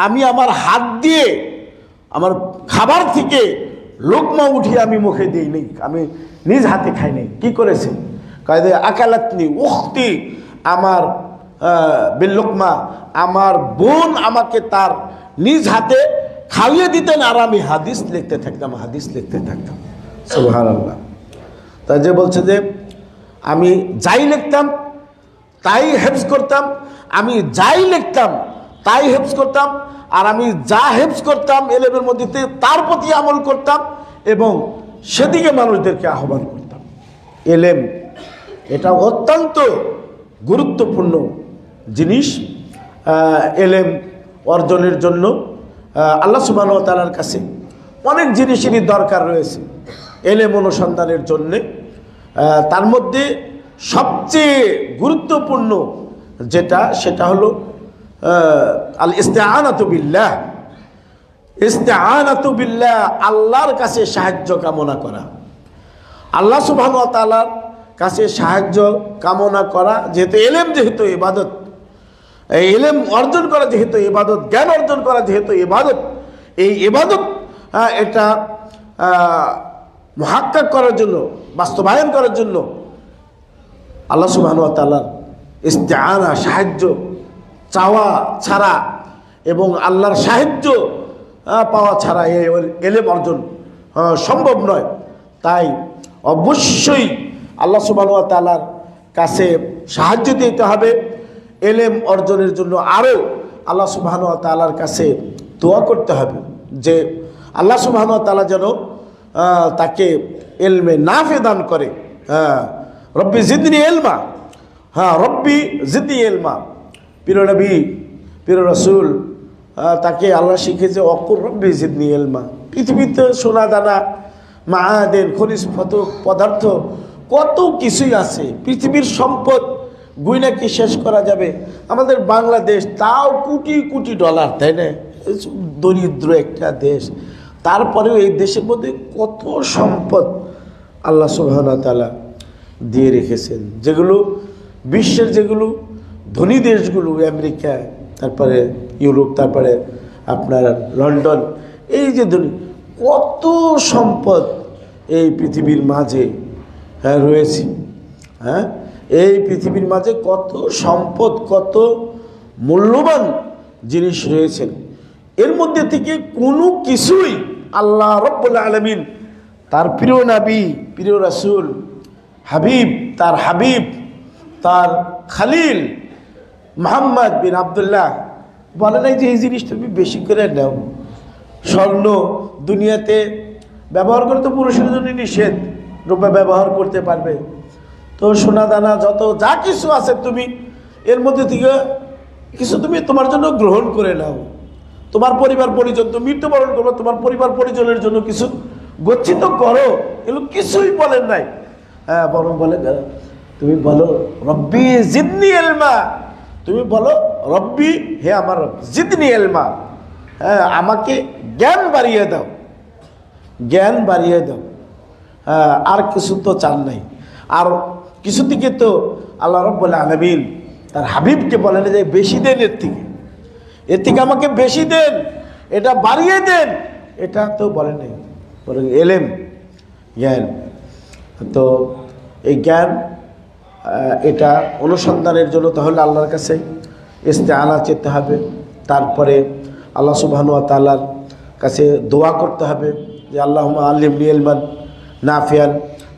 আমি আমার হাত দিয়ে আমার খাবার থেকে লোকমা উঠিয়ে আমি মুখে দিই নেই, আমি নিজ হাতে খাই নাই। কি করেছে? কায়দে আকালাতনি উখতি, আমার বিল্লুকমা, আমার বোন আমাকে তার নিজ হাতে খাইয়ে দিতেন আর আমি হাদিস লিখতে থাকতাম, হাদিস লিখতে থাকতাম। সুবহানাল্লাহ। তা যে বলছে যে আমি যাই লিখতাম তাই হেফজ করতাম, আমি যাই লিখতাম তাই হেফজ করতাম, আর আমি যা হেফজ করতাম ইলমের মধ্যে তার প্রতি আমল করতাম এবং সেদিকে মানুষদেরকে আহ্বান করতাম। ইলম এটা অত্যন্ত গুরুত্বপূর্ণ জিনিস। ইলম অর্জনের জন্য আল্লাহ সুবহানাহু ওয়া তাআলার কাছে অনেক জিনিসেরই দরকার রয়েছে ইলম অনুসন্ধানের জন্যে। তার মধ্যে সবচেয়ে গুরুত্বপূর্ণ যেটা, সেটা হলো আল ইস্তিআনাতু বিল্লাহ। ইস্তিআনাতু বিল্লাহ, আল্লাহর কাছে সাহায্য কামনা করা। আল্লাহ সুবহানাহু ওয়া তাআলার কাছে সাহায্য কামনা করা, যেহেতু ইলম যেহেতু ইবাদত, এই ইলম অর্জন করা যেহেতু ইবাদত, জ্ঞান অর্জন করা যেহেতু ইবাদত, এই ইবাদত এটা মুহাক্কাক করার জন্য, বাস্তবায়ন করার জন্য আল্লাহ সুবহানাহু ওয়া তাআলার ইস্তিআনা, সাহায্য চাওয়া ছাড়া এবং আল্লাহর সাহায্য পাওয়া ছাড়া এই ইলম অর্জন সম্ভব নয়। তাই অবশ্যই আল্লাহ সুবহানাহু ওয়া তাআলার কাছে সাহায্য দিতে হবে ইলম অর্জনের জন্য। আরও আল্লাহ সুবহানাহু ওয়া তাআলার কাছে দোয়া করতে হবে যে আল্লাহ সুবহানাহু ওয়া তাআলা যেন তাকে ইলমে নাফে দান করে। রব্বি জিদনি ইলমা, রব্বি জিদনি ইলমা। প্রিয় নবী, প্রিয় রাসূল তাকে আল্লাহ শিখেছে অকুর রব্বি জিদনি ইলমা। পৃথিবীতে সোনা দানা, মাআদেন, খনিজ পদার্থ কত কিছুই আছে, পৃথিবীর সম্পদ গুইনা কি শেষ করা যাবে? আমাদের বাংলাদেশ তাও কোটি কোটি ডলার, তাই না? দরিদ্র একটা দেশ, তারপরেও এই দেশের মধ্যে কত সম্পদ আল্লাহ সুবহানাহু ওয়া তাআলা দিয়ে রেখেছেন, যেগুলো বিশ্বের যেগুলো ধনী দেশগুলো, আমেরিকা, তারপরে ইউরোপ, তারপরে আপনার লন্ডন, এই যে ধনী, কত সম্পদ এই পৃথিবীর মাঝে রয়েছে। এই পৃথিবীর মাঝে কত সম্পদ, কত মূল্যবান জিনিস রয়েছেন। এর মধ্যে থেকে কোনো কিছুই আল্লাহ রাব্বুল আলামিন তার প্রিয় নবী, প্রিয় রাসূল, হাবিব, তার হাবিব, তার খালিল মুহাম্মদ বিন আব্দুল্লাহ বলে নাই যে এই জিনিস তুমি বেশি করে নাও। স্বর্ণ দুনিয়াতে ব্যবহার করে তো পুরুষের জন্য নিষেধ, রূপে ব্যবহার করতে পারবে। তো সোনা দানা যত যা কিছু আছে তুমি এর মধ্যে থেকে কিছু তুমি তোমার জন্য গ্রহণ করে নাও। তোমার পরিবার পরিজন, তুমি মৃত্যুবরণ করবে, তোমার পরিবার পরিজনের জন্য কিছু গচ্ছিত করো, এগুলো কিছুই বলেন নাই। হ্যাঁ, বরং বলে তুমি বলো রব্বি জিদনি ইলমা, তুমি বলো রব্বি, হে আমার রব, জিদনি ইলমা, হ্যাঁ আমাকে জ্ঞান বাড়িয়ে দাও, জ্ঞান বাড়িয়ে দাও। হ্যাঁ, আর কিছু তো চান নাই। আর কিছু থেকে তো আল্লাহ রাব্বুল আলামিন তার হাবিবকে বলেন যে বেশি দেন, এর থেকে আমাকে বেশি দেন, এটা বাড়িয়ে দেন, এটা তো বলে নাই। বরং এলেম, জ্ঞান। তো এই জ্ঞান এটা অনুসন্ধানের জন্য তাহলে আল্লাহর কাছে ইস্তেআনা চেতে হবে, তারপরে আল্লাহ সুবহানাহু ওয়া তাআলার কাছে দোয়া করতে হবে যে আল্লাহুম্মা আল্লিমনি ইলমান নাফিয়ান,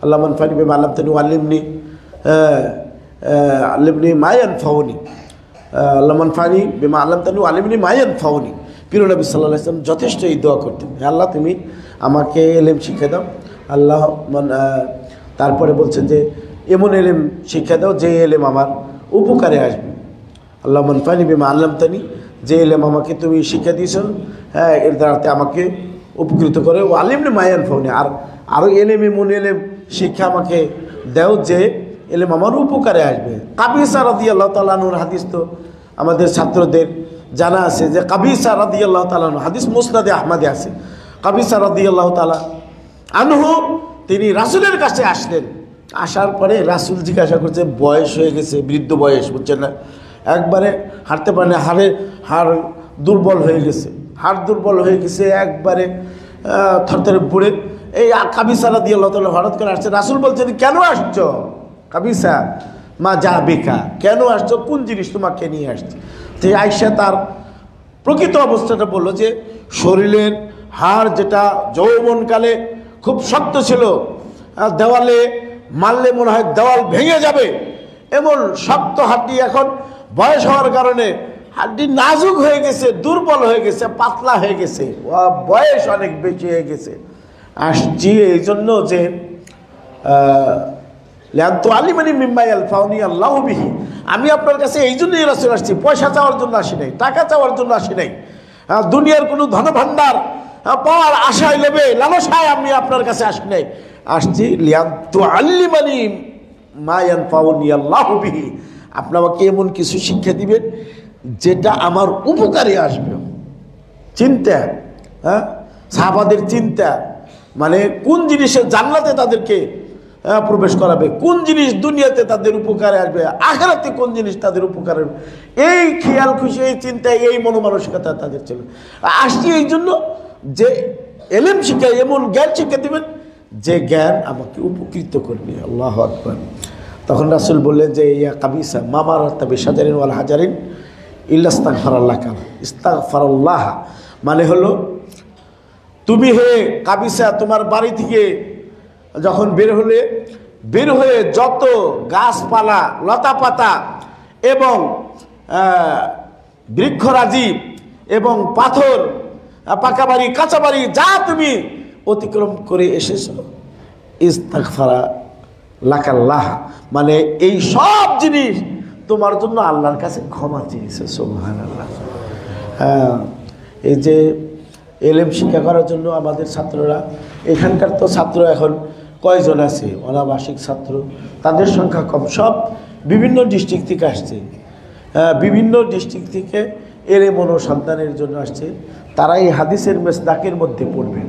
আল্লাহুম্মা আনফানি বিমা আল্লামতানি ওয়াল্লিমনি আল্লিমনি মা ইয়ানফাউনি, আল্লাহুম্মা আনফানি বিমা আল্লামতানি ওয়াল্লিমনি মা ইয়ানফাউনি। প্রিয় নবী সাল্লাল্লাহু আলাইহি ওয়াসাল্লাম যথেষ্ট এই দোয়া করতেন, হে আল্লাহ তুমি আমাকে এলেম শিক্ষা দাও। আল্লাহ তারপরে বলছেন যে এমন এলেম শিক্ষা দাও যে এলেম আমার উপকারে আসবে। আল্লাহ মানফানি বিমা আল্লামতানি, যে এলেম আমাকে তুমি শিক্ষা দিয়েছ, হ্যাঁ এর দ্বারাতে আমাকে উপকৃত করে। ও আলিমনি মায়ান ফাউনি, আর আরও এলেম, এমন এলেম শিক্ষা আমাকে দেও যে এলেম আমার উপকারে আসবে। কাবিসা রাদিয়াল্লাহু তাআলা আনহুর হাদিস তো আমাদের ছাত্রদের জানা আছে যে কাবিসা রাদিয়াল্লাহু তাআলা আনহু, হাদিস মুসনাদে আহমদে আছে। কাবিসা রাদিয়াল্লাহু তাআলা আনহু তিনি রাসূলের কাছে আসলেন। আসার পরে রাসূল জিজ্ঞাসা করছে, বয়স হয়ে গেছে, বৃদ্ধ বয়স, বুঝছেন না, একবারে হাঁটতে পারে না, হাড় দুর্বল হয়ে গেছে, হাড় দুর্বল হয়ে গেছে, একবারে থরথরে পুড়ে। এই কাবিসা রাদিয়াল্লাহু তাআলা হঠাৎ করে আসছে। রাসূল বলছেন, কেন আসছো কাবিসা, মা যা বেকা, কেন আসছো, কোন জিনিস তোমাকে নিয়ে আসছে? তো আয়েশা তার প্রকৃত অবস্থাটা বললো যে শরীরের হাড় যেটা যৌবনকালে খুব শক্ত ছিল, দেওয়ালে মারলে মনে হয় দেওয়াল ভেঙে যাবে, এমন শক্ত হাড্ডি এখন বয়স হওয়ার কারণে হাড্ডি নাজুক হয়ে গেছে, দুর্বল হয়ে গেছে, পাতলা হয়ে গেছে, বয়স অনেক বেশি হয়ে গেছে। আসছি এই জন্য যে আলিমানি মিম্মাই আলফাউনি আল্লাহু বিহি, আমি আপনার কাছে এই জন্যই রাসূল আসছি, পয়সা চাওয়ার জন্য আসি নাই, টাকা চাওয়ার জন্য আসি নাই, দুনিয়ার কোনো ধনভাণ্ডার পাওয়ার আশায় লেবে লালসায় আমি আপনার কাছে আসি নাই, আসছি লিয়ান্তু আল্লিমানি মা ইয়ানফাউনি আল্লাহু বিহি, আপনি আমাকে এমন কিছু শিক্ষা দিবেন যেটা আমার উপকারে আসবে। চিন্তা, হ্যাঁ সাহাবাদের চিন্তা, মানে কোন জিনিসে জান্নাতে তাদেরকে প্রবেশ করাবে, কোন জিনিস দুনিয়াতে তাদের উপকারে আসবে, আখিরাতে কোন জিনিস তাদের উপকারে আসবে, এই খেয়াল খুশি, এই চিন্তা, এই মনোমানসিকতা তাদের ছিল। আসছি এই জন্য যে এলেম শিক্ষা, এমন জ্ঞান শিক্ষা দিবেন যে জ্ঞান আমাকে উপকৃত করবে। আল্লাহু আকবার। তখন রাসূল বললেন যে ইয়া কাবিসা মামা রাত্তা বিশাজারিন ওয়াল হাজারিন ইল্লা ইস্তাগফারাল্লাহ, ইস্তাগফারাল্লাহ মানে হলো তুমি হে কাবিসা তোমার বাড়ি থেকে যখন বের হয়ে যত গাছপালা, লতাপাতা এবং বৃক্ষরাজি এবং পাথর, পাকা বাড়ি, কাঁচা বাড়ি যা তুমি অতিক্রম করে এসেছো, ইস্তাগফারা লাকাল্লাহ মানে এই সব জিনিস তোমার জন্য আল্লাহর কাছে ক্ষমা চেয়েছে। সুবহানাল্লাহ। হ্যাঁ, এই যে এলেম শিক্ষা করার জন্য আমাদের ছাত্ররা, এখানকার তো ছাত্র এখন কয়জন আছে অনাবাসিক ছাত্র, তাদের সংখ্যা কম, সব বিভিন্ন ডিস্ট্রিক্ট থেকে আসছে, বিভিন্ন ডিস্ট্রিক্ট থেকে এলেম অনুসন্ধানের জন্য আসছে। তারা এই হাদিসের মেসদাকের মধ্যে পড়বে,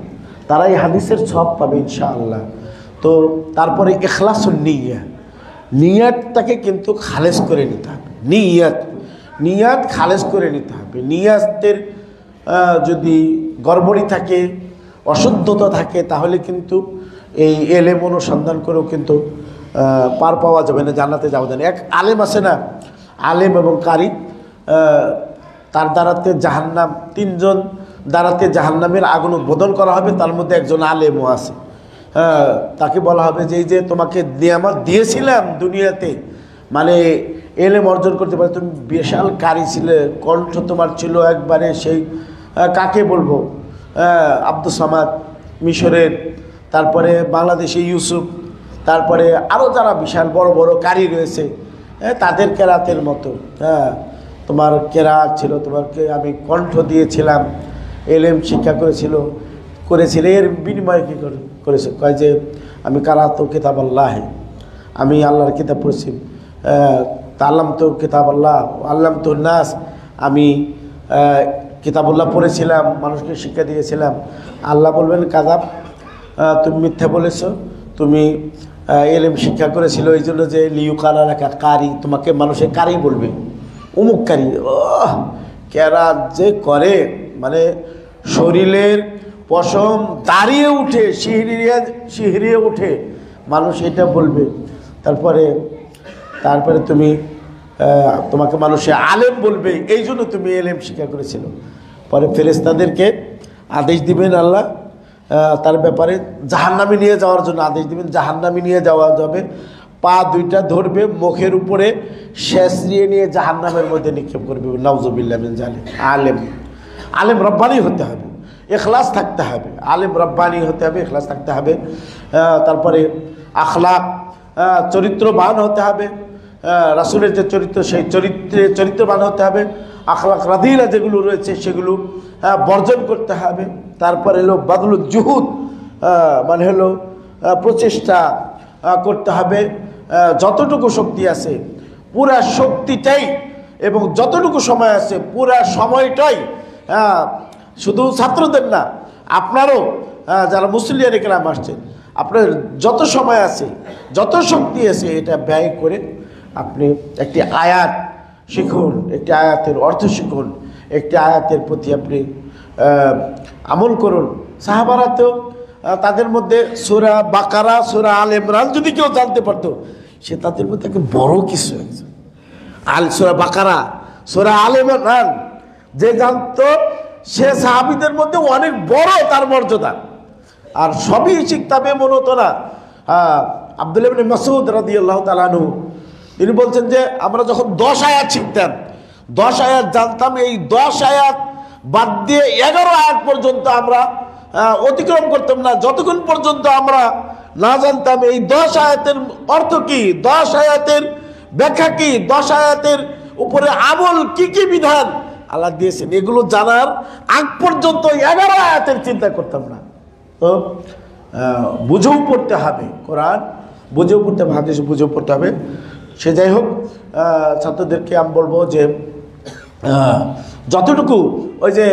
তারা এই হাদিসের সব পাবে ইনশাআল্লাহ। তো তারপরে ইখলাসুন নিয়্যাহ, নিয়াতটাকে কিন্তু খালেজ করে নিতে হবে। নিয়াত খালেজ করে নিতে হবে। নিয়াতের যদি গড়বড়ি থাকে, অশুদ্ধতা থাকে, তাহলে কিন্তু এই এলেম অনুসন্ধান করেও কিন্তু পার পাওয়া যাবে না, জান্নাতে যাওয়া যায় না। এক আলেম আছে না, আলেম এবং কারি, তার দ্বারাতে জাহান্নাম, তিনজন দ্বারাতে জাহান্নামের আগুন উদ্বোধন করা হবে, তার মধ্যে একজন আলেমও আছে। তাকে বলা হবে যে এই যে তোমাকে নিয়ামত দিয়েছিলাম দুনিয়াতে, মানে এলেম অর্জন করতে পারে, তুমি বিশাল কারি ছিলে, কণ্ঠ তোমার ছিল একবারে সেই, কাকে বলবো, আব্দুস সামাদ মিশরের, তারপরে বাংলাদেশে ইউসুফ, তারপরে আরও যারা বিশাল বড় বড় কারি রয়েছে, তাদের কেরাতের মতো তোমার কেরাত ছিল, তোমাকে আমি কণ্ঠ দিয়েছিলাম, এলেম শিক্ষা করেছিলে, এর বিনিময়ে কী করেছে, কয় যে আমি কারাত কিতাব আল্লাহ, আমি আল্লাহর কিতাব পড়েছি, তাআল্লাম তো কিতাব আল্লাহ আল্লাম তো নাস, আমি কিতাবুল্লাহ পড়েছিলাম, মানুষকে শিক্ষা দিয়েছিলাম। আল্লাহ বলবেন কাযাব, তুমি মিথ্যা বলেছ, তুমি ইলম শিক্ষা করেছিল এই জন্য যে লিউকালা রাখা কারি, তোমাকে মানুষে কারি বলবে, অমুক কারি। কেরাত যে করে মানে শরীরের পশম দাঁড়িয়ে উঠে, শিহরিয়ে উঠে, মানুষ এটা বলবে। তারপরে তুমি তোমাকে মানুষে আলেম বলবে, এই জন্য তুমি ইলম শিক্ষা করেছিল। পরে ফেরেশতাদেরকে আদেশ দিবেন আল্লাহ তার ব্যাপারে, জাহান্নামে নিয়ে যাওয়ার জন্য আদেশ দিবেন। জাহান্নামে নিয়ে যাওয়া যাবে, পা দুইটা ধরবে, মুখের উপরে শেষরিয়ে নিয়ে জাহান্নামের মধ্যে নিক্ষেপ করবে। নাউজুবিল্লাহ মিন জালিক। আলেম রব্বানি হতে হবে, ইখলাস থাকতে হবে। আলেম রব্বানি হতে হবে, ইখলাস থাকতে হবে। তারপরে আখলাক, চরিত্রবান হতে হবে। রাসূলের যে চরিত্র, সেই চরিত্রবান হতে হবে। আখলাক রাদিলা যেগুলো রয়েছে সেগুলো বর্জন করতে হবে। তারপরে হলো বাদলুল জুহুদ, মানে হলো প্রচেষ্টা করতে হবে। যতটুকু শক্তি আছে পুরা শক্তিটাই, এবং যতটুকু সময় আছে পুরা সময়টাই, শুধু ছাত্রদের না, আপনারও যারা মুসলিয়ান ইকরাম আসছেন, আপনার যত সময় আছে, যত শক্তি আছে, এটা ব্যয় করে আপনি একটি আয়াত শিখুন, একটি আয়াতের অর্থ শিখুন, একটি আয়াতের প্রতি আপনি আমল করুন। সাহাবারা তো তাদের মধ্যে সূরা বাকারা, সূরা আল ইমরান যদি কেউ জানতে পারতো, সে তাদের মধ্যে একটা বড় কিছু আছে। সূরা বাকারা, সূরা আল ইমরান যে জানতো, সে সাহাবীদের মধ্যে অনেক বড় তার মর্যাদা। আর সবই শিখতে হবে মনে হতো না। আব্দুল্লাহ ইবনে মাসউদ রাদিয়াল্লাহু তাআলা আনহু তিনি বলছেন যে আমরা যখন 10 আয়াত শিখতাম, 10 আয়াত জানতাম, এই 10 আয়াত বাদ দিয়ে 11 আয়াত পর্যন্ত আমরা অতিক্রম করতাম না, যতক্ষণ পর্যন্ত আমরা না জানতাম এই 10 আয়াতের অর্থ কি, 10 আয়াতের ব্যাখ্যা কি, 10 আয়াতের উপরে আমল কি কি বিধান আল্লাহ দিয়েছেন, এগুলো জানার আগ পর্যন্ত 11 আয়াতের চিন্তা করতাম না। তো বুঝেও পড়তে হবে, কোরআন বুঝেও পড়তে হবে, হাদিস বুঝেও পড়তে হবে। সে যাই হোক, ছাত্রদেরকে আমি বলবো যে যতটুকু ওই যে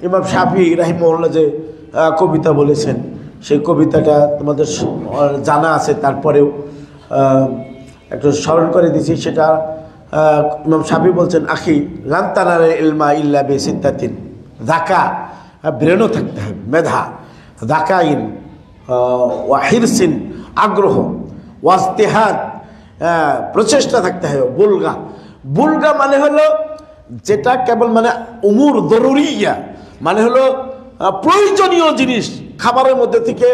ইমাম শাফি রাহিমাহুল্লাহ যে কবিতা বলেছেন, সেই কবিতাটা তোমাদের জানা আছে, তারপরেও একটু স্মরণ করে দিছি। সেটা ইমাম শাফি বলছেন, আখি লান তানাল ইলমা ইল্লা বিসিত্তাতিন, যাকা ব্রেনও থাকতে হবে, মেধা, যাকাইন ওয়া হিরসিন আগ্রহ, ওয়াজতিহাদ প্রচেষ্টা থাকতে হবে, বুলগা মানে হলো যেটা কেবল মানে উমুর জরুরিয়া, মানে হলো প্রয়োজনীয় জিনিস, খাবারের মধ্যে থেকে,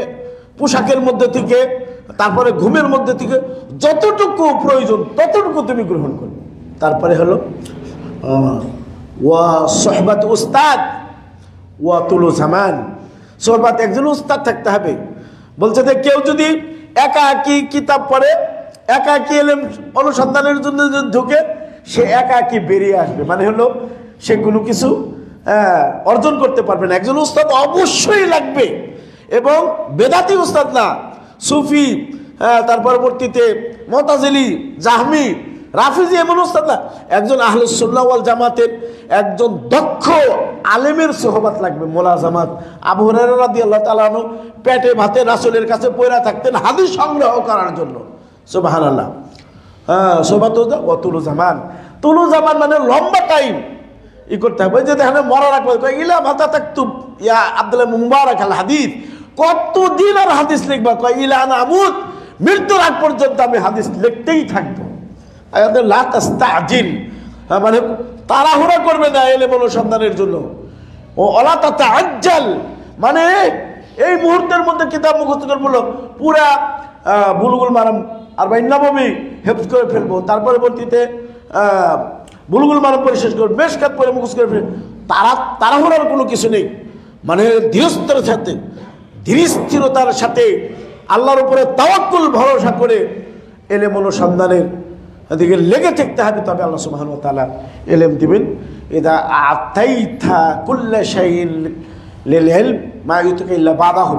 পোশাকের মধ্যে থেকে, তারপরে ঘুমের মধ্যে থেকে যতটুকু প্রয়োজন ততটুকু তুমি গ্রহণ করবে। তারপরে হলো ওয়া সোহবাত উস্তাদ ওয়া তুলু জামান, সোহবাত একজন উস্তাদ থাকতে হবে। বলছে যে কেউ যদি একাকী কিতাব পড়ে, একাকী ইলম অনুসন্ধানের জন্য ঢুকে, সে একাকী বেরিয়ে আসবে, মানে হলো সে কোনো কিছু অর্জন করতে পারবে না। একজন উস্তাদ অবশ্যই লাগবে, এবং বেদাতি উস্তাদ না, সুফি, তার পরবর্তীতে মুতাজিলি, জাহমি, রাফিজি এমন উস্তাদ না, একজন আহলুস সুন্নাহ ওয়াল জামাতের একজন দক্ষ আলেমের সোহবত লাগবে, মোলাজামাত। আবু হুরায়রা রাদিয়াল্লাহু তাআলা আনহু পেটে ভাতে রাসূলের কাছে পয়রা থাকতেন হাদিস সংগ্রহ করার জন্য। সুবহানাল্লাহ। সোহবত ওয়া তুলু জামান, তুলু জামান মানে লম্বা টাইম করতে হবে। যে দেখেন মরার আগ ইলা মাতা তাকতুব ইয়া আব্দুল্লাহ মুবারক আল হাদিস, কতদিন আর হাদিস লিখবা? কয় ইলা আনা আমুত, মৃত্যুর আগ পর্যন্ত আমি হাদিস লিখতেই থাকবো। লা তাস্তাজিল, মানে তাড়াহুড়া করবে না ইলম অনুসন্ধানের জন্য। ও অলা তাতাআজ্জাল, মানে এই মুহূর্তের মধ্যে কিতাব মুখস্থ করে বললো, পুরা বুলুগুল মারাম 40 নববী হেফজ করে ফেলবো, তারপরে পরবর্তীতে বুলুগুল মারাম পরে শেষ করবো, মেশকাত পরে মুখস্থ করে ফেলবো। তাড়াহুড়ার কোনো কিছু নেই, মানে ধীরস্থিরতার সাথে আল্লাহর উপরে তাওয়াক্কুল ভরসা করে ইলম অনুসন্ধানের দিকে লেগে থাকতে হবে, তবে আল্লাহ সুবহানাহু ওয়া তাআলা ইলম দিবেন। ইদা আতাইতা কুল্লা শাইইন লিল ইলম মা ইউতিকা ইল্লা বাদাহু,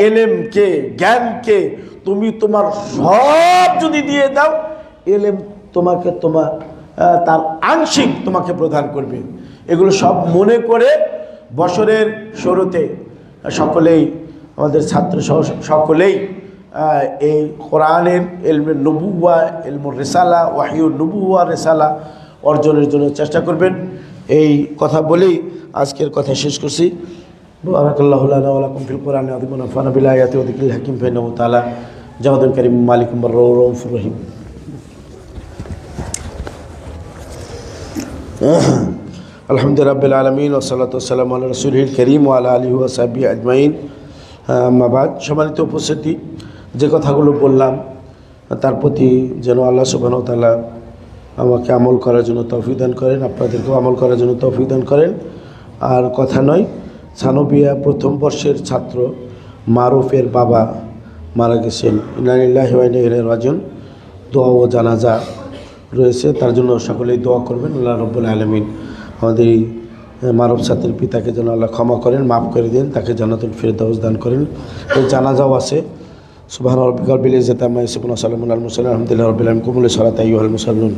ইলমকে, জ্ঞানকে তুমি তোমার সব যদি দিয়ে দাও, এলেম তোমাকে তার আংশিক তোমাকে প্রদান করবে। এগুলো সব মনে করে বছরের শুরুতে সকলেই, আমাদের ছাত্র সকলেই এই কোরআনের ইলমে নবুওয়া, ইলমুর রিসালা, ওয়াহিউন নবুওয়া রিসালা অর্জনের জন্য চেষ্টা করবেন। এই কথা বলেই আজকের কথা শেষ করছি। বারাকাল্লাহু লানা ওয়া লাকুম ফিল কোরআনি আযীম ওয়া নাফা'না বিল আয়াতি ওয়া যিকরিল হাকীম ফাইন্নাহু তাআলা জাওয়াদুল কারীম মালিকুম রাউফুর রহিম। আলহামদুলিল্লাহি রাব্বিল আলামিন ওয়া সাল্লাতু ওয়া সালামু আলা রাসূলিল কারীম ওয়া আলা আলিহি ওয়া সাহবিহি আজমাইন। আম্মা বাদ। সম্মানিত উপস্থিতি, যে কথাগুলো বললাম তার প্রতি যেন আল্লাহ সুবহানাহু ওয়া তাআলা আমাকে আমল করার জন্য তৌফিক দান করেন, আপনাদেরকেও আমল করার জন্য তৌফিক দান করেন। আর কথা নয়, সানবিয়া প্রথম বর্ষের ছাত্র মারুফের বাবা মারা গেছেন। ইন্না লিল্লাহি ওয়া ইন্না ইলাইহি রাজিউন। দোয়া ও জানাজা রয়েছে, তার জন্য সকলেই দোয়া করবেন। আল্লাহ রাব্বুল আলামিন আমাদের এই মারুফ ছাত্রের পিতাকে যেন আল্লাহ ক্ষমা করেন, মাফ করে দেন, তাকে জান্নাতুল ফিরদাউস দান করেন। এই জানাজাও আছে। সুবহান রাব্বিকা রাব্বিল ইজ্জাতি আম্মা ইয়াসিফুন ওয়া সালামুন আলাল মুরসালিন আলহামদুলিল্লাহি রাব্বিল আলামিন। কুমুল সালাত আইয়ুহাল মুসাল্লুন।